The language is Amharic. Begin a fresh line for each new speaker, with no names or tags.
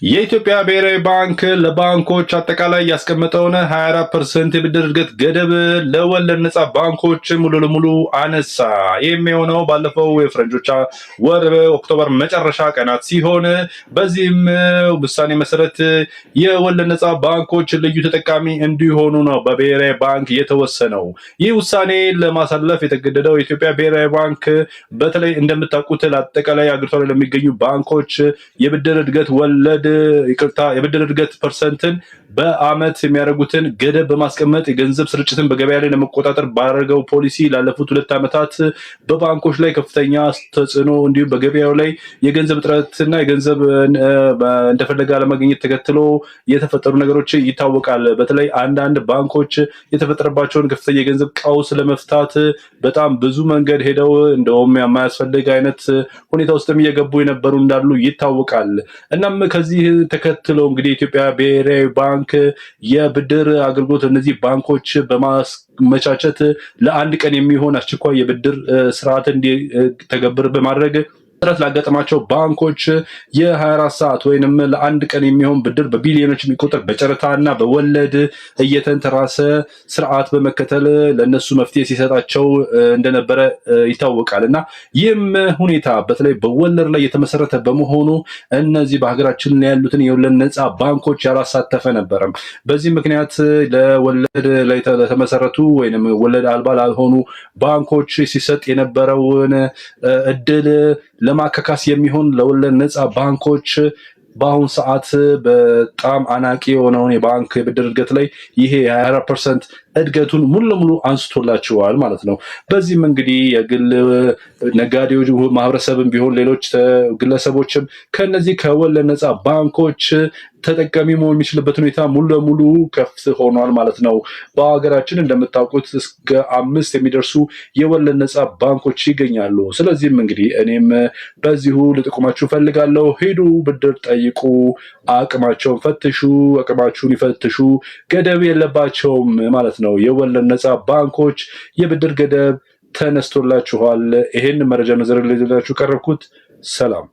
የኢትዮጵያ ብሔራዊ ባንክ ለባንኮች አጠቃላይ ያስቀመጠውን 24% የብድር እድገት ገደብ ለወለድ ነፃ ባንኮች ሙሉ ለሙሉ አነሳ። ይህም የሆነው ባለፈው የፈረንጆች ወር ኦክቶበር መጨረሻ ቀናት ሲሆን በዚህም ውሳኔ መሰረት የወለድ ነፃ ባንኮች ልዩ ተጠቃሚ እንዲሆኑ ነው በብሔራዊ ባንክ የተወሰነው። ይህ ውሳኔ ለማሳለፍ የተገደደው የኢትዮጵያ ብሔራዊ ባንክ በተለይ እንደምታውቁት ለአጠቃላይ አገሪቷ ላይ ለሚገኙ ባንኮች የብድር እድገት ወለድ የብድር እድገት ፐርሰንትን በአመት የሚያደርጉትን ገደብ በማስቀመጥ የገንዘብ ስርጭትን በገበያ ላይ ለመቆጣጠር ባደረገው ፖሊሲ ላለፉት 2 ዓመታት በባንኮች ላይ ከፍተኛ ተጽዕኖ እንዲሁም በገበያው ላይ የገንዘብ እጥረትና የገንዘብ እንደፈለገ አለማግኘት ተከትሎ የተፈጠሩ ነገሮች ይታወቃል። በተለይ አንዳንድ ባንኮች የተፈጠረባቸውን ከፍተኛ የገንዘብ ቀውስ ለመፍታት በጣም ብዙ መንገድ ሄደው እንደውም የማያስፈልግ አይነት ሁኔታ ውስጥም እየገቡ የነበሩ እንዳሉ ይታወቃል። እናም ከዚህ ተከትሎ እንግዲህ የኢትዮጵያ ብሔራዊ ባንክ የብድር አገልግሎት እነዚህ ባንኮች በማመቻቸት ለአንድ ቀን የሚሆን አስቸኳይ የብድር ስርዓት እንዲተገብር በማድረግ ጥረት ላጋጠማቸው ባንኮች የ24 ሰዓት ወይንም ለአንድ ቀን የሚሆን ብድር በቢሊዮኖች የሚቆጠር በጨረታና በወለድ እየተንተራሰ ስርዓት በመከተል ለነሱ መፍትሄ ሲሰጣቸው እንደነበረ ይታወቃል። እና ይህም ሁኔታ በተለይ በወለድ ላይ የተመሰረተ በመሆኑ እነዚህ በሀገራችን ያሉትን የወለድ ነፃ ባንኮች ያላሳተፈ ነበረም። በዚህ ምክንያት ለወለድ ላይ ተመሰረቱ ወይንም ወለድ አልባ ላልሆኑ ባንኮች ሲሰጥ የነበረውን እድል ለማካካስ የሚሆን ለወለድ ነፃ ባንኮች በአሁን ሰዓት በጣም አናቂ የሆነውን የባንክ የብድር እድገት ላይ ይሄ 24% እድገቱን ሙሉ ለሙሉ አንስቶላቸዋል ማለት ነው። በዚህም እንግዲህ የግል ነጋዴዎች ማህበረሰብም ቢሆን ሌሎች ግለሰቦችም ከነዚህ ከወለድ ነፃ ባንኮች ተጠቃሚ መሆን የሚችልበት ሁኔታ ሙሉ ለሙሉ ከፍ ሆኗል ማለት ነው። በሀገራችን እንደምታውቁት እስከ 5 የሚደርሱ የወለድ ነፃ ባንኮች ይገኛሉ። ስለዚህም እንግዲህ እኔም በዚሁ ልጠቁማችሁ ፈልጋለሁ። ሄዱ፣ ብድር ጠይቁ፣ አቅማቸውን ፈትሹ፣ አቅማችሁን ይፈትሹ። ገደብ የለባቸውም ማለት ነው። የወለድ ነፃ ባንኮች የብድር ገደብ ተነስቶላችኋል። ይሄን መረጃ ነዘር ለሌላችሁ ቀረብኩት። ሰላም።